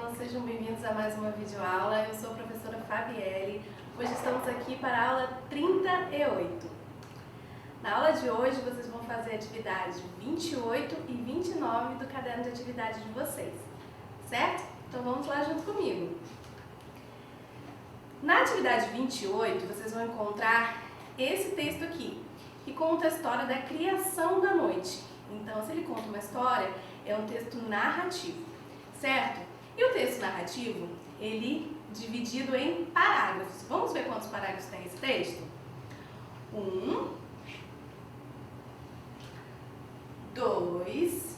alunos, sejam bem-vindos a mais uma videoaula. Eu sou a professora Fabielle. Hoje estamos aqui para a aula 38. Na aula de hoje vocês vão fazer a atividade 28 e 29 do caderno de atividade de vocês, certo? Então vamos lá junto comigo. Na atividade 28 vocês vão encontrar esse texto aqui, que conta a história da criação da noite. Então, se ele conta uma história, é um texto narrativo, certo? E o texto narrativo, ele é dividido em parágrafos. Vamos ver quantos parágrafos tem esse texto? 1, 2,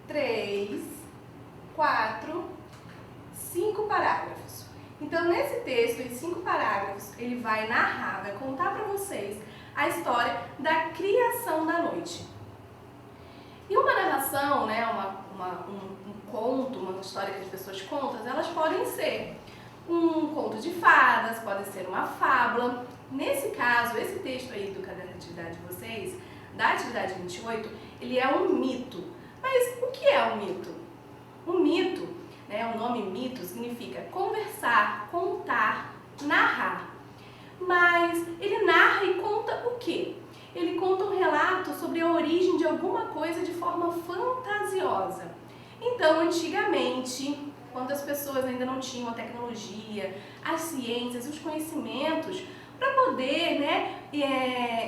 3, 4, 5 parágrafos. Então, nesse texto, em 5 parágrafos, ele vai narrar, vai contar para vocês a história da criação da noite. E uma narração, né, um conto, uma história que as pessoas contam, elas podem ser um conto de fadas, pode ser uma fábula. Nesse caso, esse texto aí do caderno de atividade de vocês, da atividade 28, ele é um mito. Mas o que é um mito? Um mito, né, o nome mito significa conversar, contar, narrar. Mas ele narra e conta o quê? Ele conta um relato sobre a origem de alguma coisa de forma fantasiosa. Então, antigamente, quando as pessoas ainda não tinham a tecnologia, as ciências, os conhecimentos, para poder,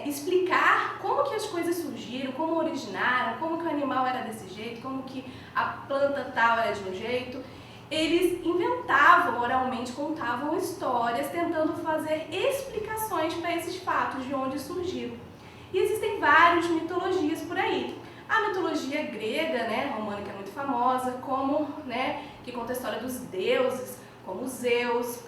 explicar como que as coisas surgiram, como originaram, como que o animal era desse jeito, como que a planta tal era de um jeito, eles inventavam oralmente, contavam histórias, tentando fazer explicações para esses fatos, de onde surgiram. E existem várias mitologias por aí. A mitologia grega, romana, que é muito famosa, que conta a história dos deuses, como Zeus.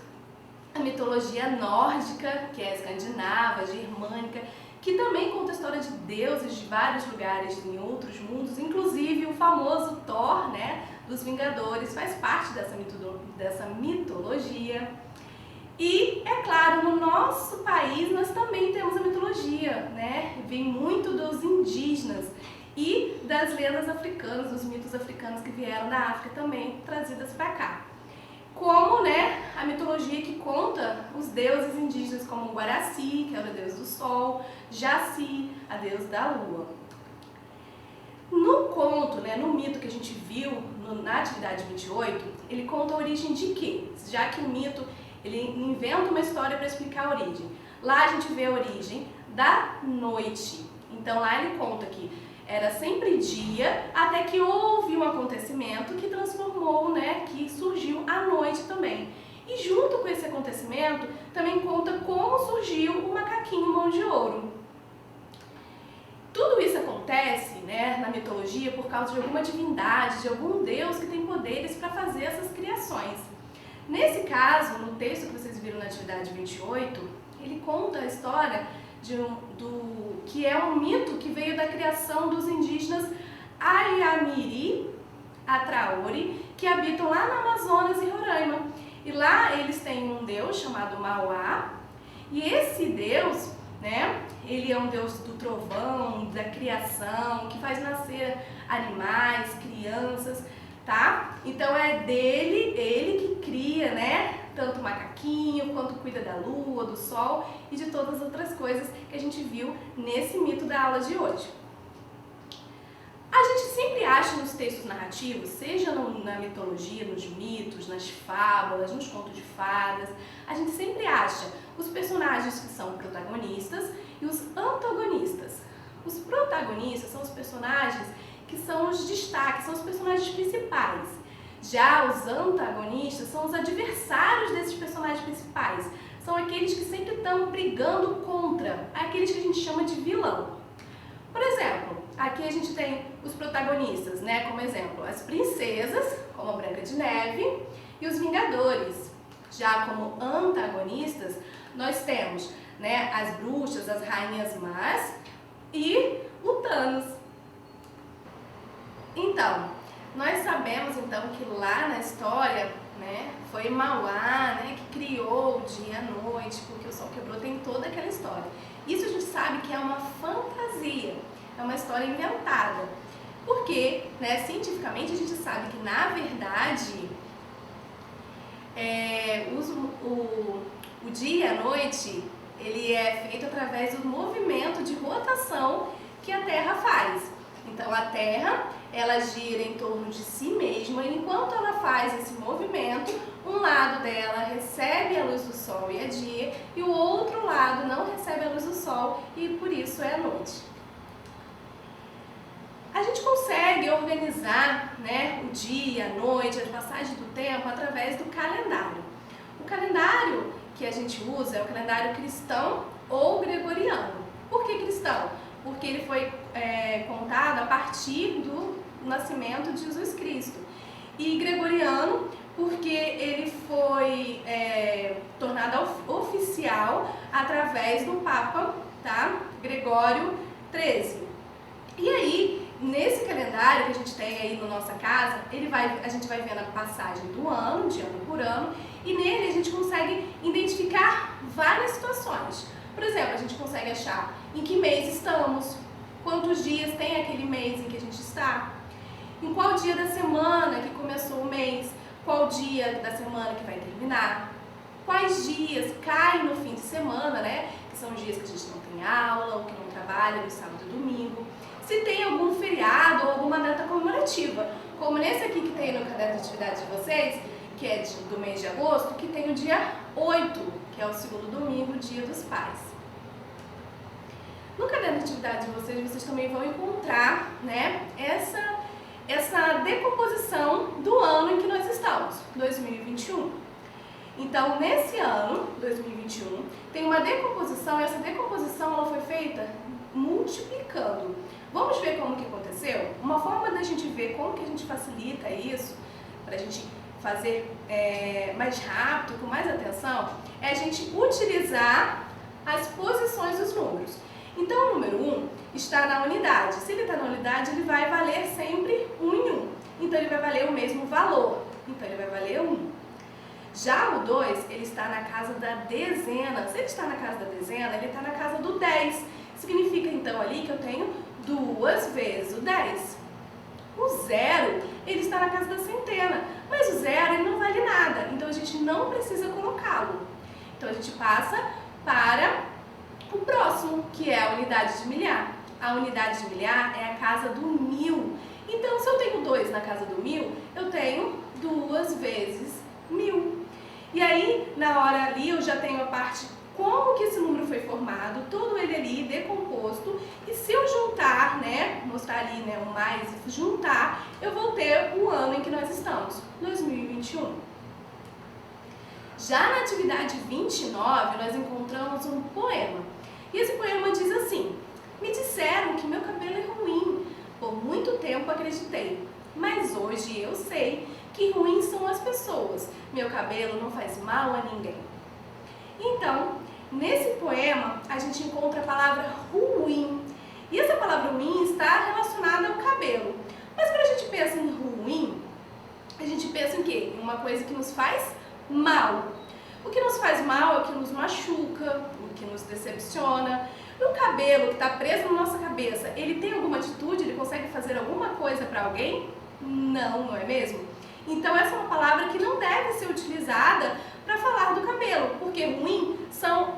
A mitologia nórdica, que é escandinava, germânica, que também conta a história de deuses de vários lugares em outros mundos, inclusive o famoso Thor, dos Vingadores, faz parte dessa mitologia. E, é claro, no nosso país nós também temos a mitologia, Vem muito dos indígenas e das lendas africanas, dos mitos africanos que vieram da África também, trazidas para cá. Como, a mitologia que conta os deuses indígenas, como Guaraci, que era o deus do sol, Jaci, a deusa da lua. No conto, no mito que a gente viu na atividade 28, ele conta a origem de quê? Já que o mito, ele inventa uma história para explicar a origem. Lá a gente vê a origem da noite. Então lá ele conta que era sempre dia, até que houve um acontecimento que transformou, que surgiu a noite também. E junto com esse acontecimento, também conta como surgiu o macaquinho mão de ouro. Tudo isso acontece, na mitologia por causa de alguma divindade, de algum deus que tem poderes para fazer essas criações. Nesse caso, no texto que vocês viram na atividade 28, ele conta a história que é um mito que veio da criação dos indígenas Ayamiri, Atraori, que habitam lá no Amazonas e Roraima. E lá eles têm um deus chamado Mauá, e esse deus, ele é um deus do trovão, da criação, que faz nascer animais, crianças, tá? Então é ele que cria, tanto o macaquinho, quanto cuida da lua, do sol e de todas as outras coisas que a gente viu nesse mito da aula de hoje. A gente sempre acha nos textos narrativos, seja na mitologia, nos mitos, nas fábulas, nos contos de fadas, a gente sempre acha os personagens que são protagonistas e os antagonistas. Os protagonistas são os personagens que são os destaques, são os personagens principais. Já os antagonistas são os adversários desses personagens principais. São aqueles que sempre estão brigando contra, aqueles que a gente chama de vilão. Por exemplo, aqui a gente tem os protagonistas, como exemplo, as princesas, como a Branca de Neve, e os Vingadores. Já como antagonistas, nós temos as bruxas, as rainhas más e o Thanos. Então, nós sabemos que lá na história, foi Mauá, que criou o dia e a noite, porque o sol quebrou, tem toda aquela história. Isso a gente sabe que é uma fantasia, é uma história inventada. Porque, né, cientificamente, a gente sabe que, na verdade, o dia e a noite, ele é feito através do movimento de rotação que a Terra faz. Então, a Terra, ela gira em torno de si mesma, e enquanto ela faz esse movimento, um lado dela recebe a luz do Sol e é dia, e o outro lado não recebe a luz do Sol e por isso é a noite. A gente consegue organizar, né, o dia, a noite, a passagem do tempo através do calendário. O calendário que a gente usa é o calendário cristão ou gregoriano. Por que cristão? Porque ele foi contado a partir do nascimento de Jesus Cristo. E gregoriano, porque ele foi tornado oficial através do Papa, tá? Gregório XIII. E aí, nesse calendário que a gente tem aí na nossa casa, a gente vai vendo a passagem do ano, de ano por ano, e nele a gente consegue identificar várias situações. Por exemplo, a gente consegue achar em que mês estamos, quantos dias tem aquele mês em que a gente está, em qual dia da semana que começou o mês, qual dia da semana que vai terminar, quais dias caem no fim de semana, né? Que são dias que a gente não tem aula ou que não trabalha no sábado e domingo. Se tem algum feriado ou alguma data comemorativa, como nesse aqui que tem no caderno de atividade de vocês, que é do mês de agosto, que tem o dia 8, que é o segundo domingo, dia dos pais. No caderno de atividade de vocês também vão encontrar, né, essa decomposição do ano em que nós estamos, 2021. Então, nesse ano, 2021, tem uma decomposição, e essa decomposição ela foi feita multiplicando. Vamos ver como que aconteceu? Uma forma da gente ver como que a gente facilita isso, para a gente fazer mais rápido, com mais atenção, é a gente utilizar as posições dos números. Então, o número 1 está na unidade. Se ele está na unidade, ele vai valer sempre 1 em 1. Então, ele vai valer o mesmo valor. Então, ele vai valer 1. Já o 2, ele está na casa da dezena. Se ele está na casa da dezena, ele está na casa do 10. Significa, então, ali que eu tenho 2 vezes o 10. O 0, ele está na casa da centena. Mas o 0, ele não vale nada. Então, a gente não precisa colocá-lo. Então, a gente passa para o próximo, que é a unidade de milhar. A unidade de milhar é a casa do 1000. Então, se eu tenho 2 na casa do 1000, eu tenho 2 vezes 1000. E aí, na hora ali, eu já tenho a parte como que esse número foi formado, todo ele ali decomposto. E se eu juntar, né, mostrar ali, né, o mais e juntar, eu vou ter o ano em que nós estamos, 2021. Já na atividade 29, nós encontramos um poema. E esse poema diz assim: me disseram que meu cabelo é ruim, por muito tempo acreditei, mas hoje eu sei que ruins são as pessoas, meu cabelo não faz mal a ninguém. Então, nesse poema, a gente encontra a palavra ruim, e essa palavra ruim está relacionada ao cabelo. Mas quando a gente pensa em ruim, a gente pensa em quê? Em uma coisa que nos faz mal. O que nos faz mal é o que nos machuca, o que nos decepciona. E o cabelo que está preso na nossa cabeça, ele tem alguma atitude? Ele consegue fazer alguma coisa para alguém? Não, não é mesmo? Então essa é uma palavra que não deve ser utilizada para falar do cabelo, porque ruim são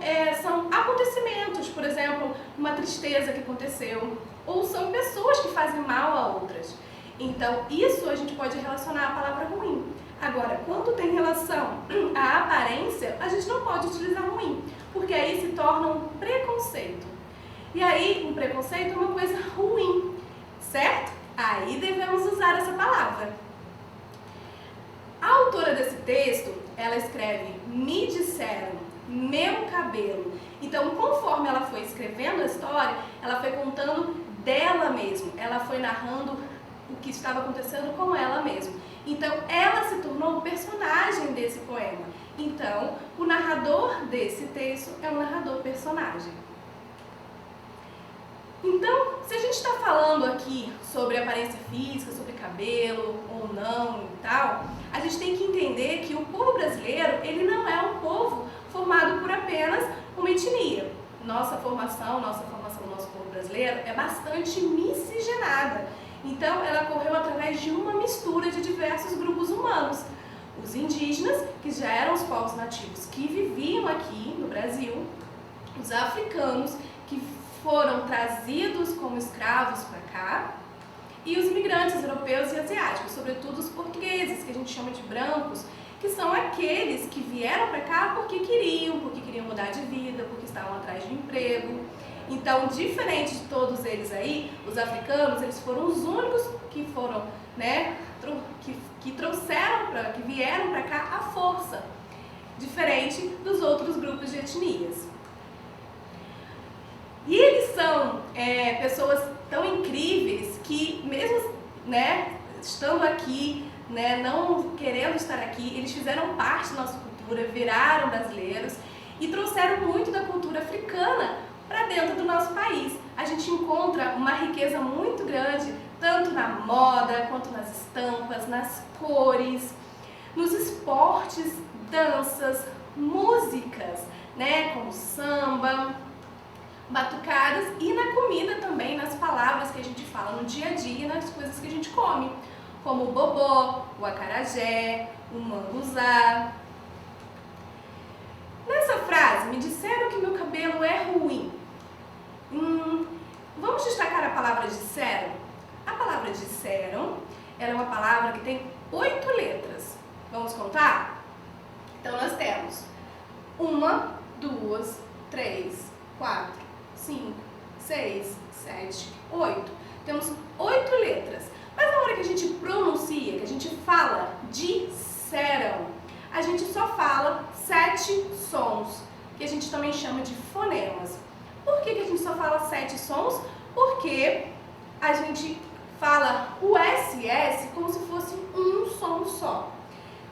acontecimentos, por exemplo, uma tristeza que aconteceu, ou são pessoas que fazem mal a outras. Então isso a gente pode relacionar à palavra ruim. Agora, quando tem relação à aparência, a gente não pode utilizar ruim, porque aí se torna um preconceito. E aí, um preconceito é uma coisa ruim, certo? Aí devemos usar essa palavra. A autora desse texto, ela escreve: me disseram, meu cabelo. Então, conforme ela foi escrevendo a história, ela foi contando dela mesma, ela foi narrando o que estava acontecendo com ela mesma. Então, ela se tornou o personagem desse poema. Então, o narrador desse texto é um narrador-personagem. Então, se a gente está falando aqui sobre aparência física, sobre cabelo ou não e tal, a gente tem que entender que o povo brasileiro, ele não é um povo formado por apenas uma etnia. Nossa formação do nosso povo brasileiro é bastante miscigenada. Então, ela ocorreu através de uma mistura de diversos grupos humanos. Os indígenas, que já eram os povos nativos que viviam aqui no Brasil, os africanos, que foram trazidos como escravos para cá, e os imigrantes europeus e asiáticos, sobretudo os portugueses, que a gente chama de brancos, que são aqueles que vieram para cá porque queriam mudar de vida, porque estavam atrás de um emprego. Então, diferente de todos eles aí, os africanos, eles foram os únicos que foram, né, que trouxeram, que vieram para cá à força, diferente dos outros grupos de etnias. E eles são pessoas tão incríveis que, mesmo, né, estando aqui, né, não querendo estar aqui, eles fizeram parte da nossa cultura, viraram brasileiros e trouxeram muito da cultura africana para dentro do nosso país. A gente encontra uma riqueza muito grande, tanto na moda, quanto nas estampas, nas cores, nos esportes, danças, músicas, né, como samba, batucadas, e na comida também, nas palavras que a gente fala no dia a dia, nas coisas que a gente come, como o bobó, o acarajé, o manguzá. Nessa frase, me disseram que meu cabelo é ruim. Vamos destacar a palavra disseram? A palavra disseram, ela é uma palavra que tem 8 letras. Vamos contar? Então nós temos 1, 2, 3, 4, 5, 6, 7, 8. Temos 8 letras. Mas na hora que a gente pronuncia, que a gente fala disseram, a gente só fala 7 sons, que a gente também chama de fonemas. Por que a gente só fala 7 sons? Porque a gente fala o SS como se fosse um som só.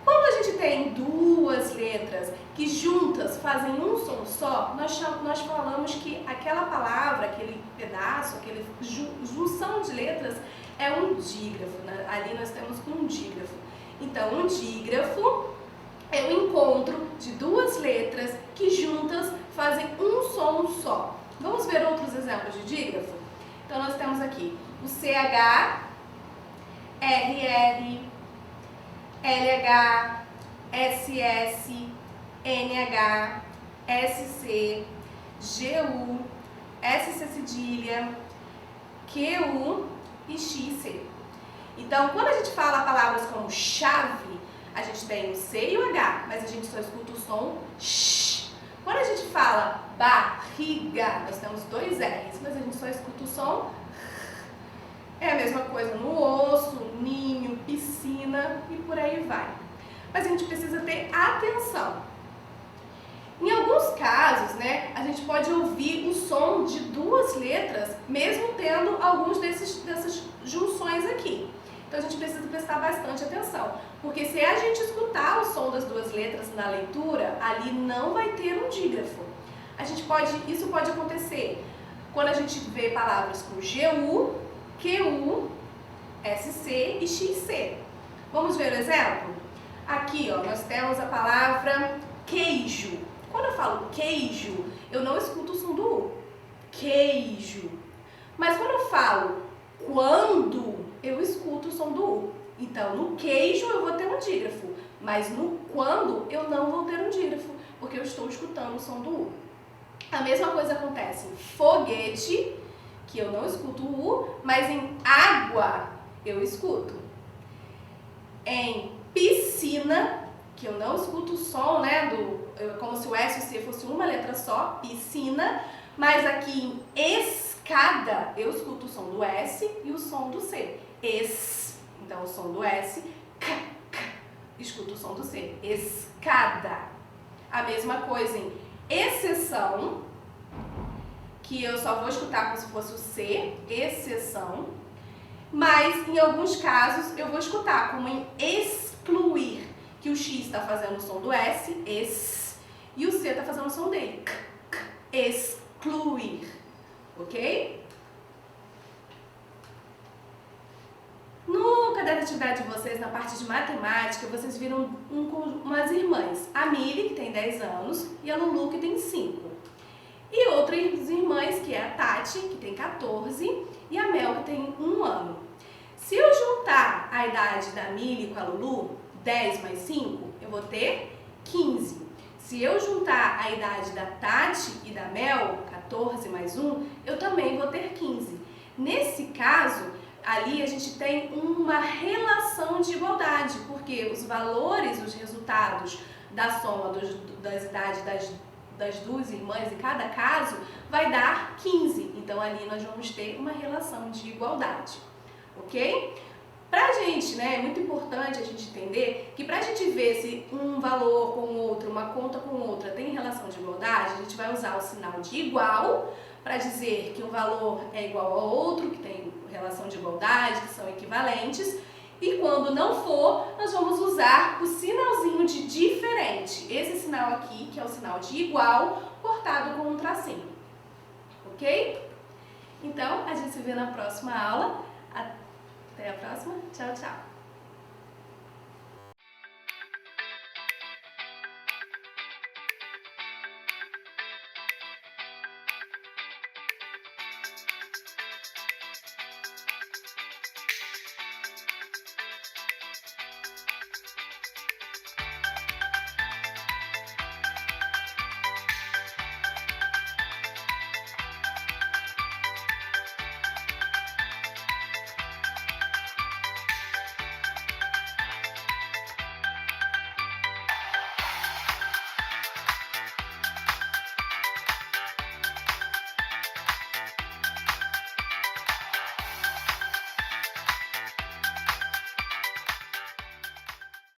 Quando a gente tem 2 letras que juntas fazem um som só, nós falamos que aquela palavra, aquele pedaço, aquela junção de letras é um dígrafo, né? Ali nós temos um dígrafo. Então, um dígrafo é o encontro de 2 letras que juntas fazem um som só. Vamos ver outros exemplos de dígrafo? Então, nós temos aqui o CH, RR, LH, SS, NH, SC, GU, SC cedilha, QU e XC. Então, quando a gente fala palavras como chave, a gente tem o C e o H, mas a gente só escuta o som sh. Quando a gente fala barriga, nós temos 2 R's, mas a gente só escuta o som. É a mesma coisa no osso, ninho, piscina e por aí vai. Mas a gente precisa ter atenção. Em alguns casos, né, a gente pode ouvir o som de 2 letras, mesmo tendo alguns dessas junções aqui. Então a gente precisa prestar bastante atenção, porque se a gente escutar o som das 2 letras na leitura, ali não vai ter um dígrafo. Isso pode acontecer quando a gente vê palavras com GU, QU, SC e XC. Vamos ver o exemplo? Aqui, ó, nós temos a palavra queijo. Quando eu falo queijo, eu não escuto o som do U. Queijo. Mas quando eu falo quando, eu escuto o som do U. Então, no queijo eu vou ter um dígrafo, mas no quando eu não vou ter um dígrafo, porque eu estou escutando o som do U. A mesma coisa acontece em foguete, que eu não escuto o U, mas em água eu escuto. Em piscina, que eu não escuto o som, né, como se o S e o C fosse uma letra só, piscina, mas aqui em escada eu escuto o som do S e o som do C. Então o som do S, escuto o som do C. Escada. A mesma coisa em exceção, que eu só vou escutar como se fosse o C, exceção, mas em alguns casos eu vou escutar como em excluir, que o X está fazendo o som do S, e o C está fazendo o som dele, excluir, ok? No caderno de atividade de vocês, na parte de matemática, vocês viram umas irmãs, a Mili, que tem 10 anos, e a Lulu, que tem 5. E outras irmãs, que é a Tati, que tem 14, e a Mel, que tem 1 ano. Se eu juntar a idade da Mili com a Lulu, 10 mais 5, eu vou ter 15. Se eu juntar a idade da Tati e da Mel, 14 mais 1, eu também vou ter 15. Nesse caso, ali a gente tem uma relação de igualdade, porque os valores, os resultados da soma das idades das duas irmãs em cada caso vai dar 15. Então ali nós vamos ter uma relação de igualdade, ok? Pra gente, né, é muito importante a gente entender que pra gente ver se um valor com o outro, uma conta com outra tem relação de igualdade, a gente vai usar o sinal de igual para dizer que um valor é igual ao outro, que tem relação de igualdade, que são equivalentes. E quando não for, nós vamos usar o sinalzinho de diferente. Esse sinal aqui, que é o sinal de igual, cortado com um tracinho. Ok? Então, a gente se vê na próxima aula. Até a próxima. Tchau, tchau.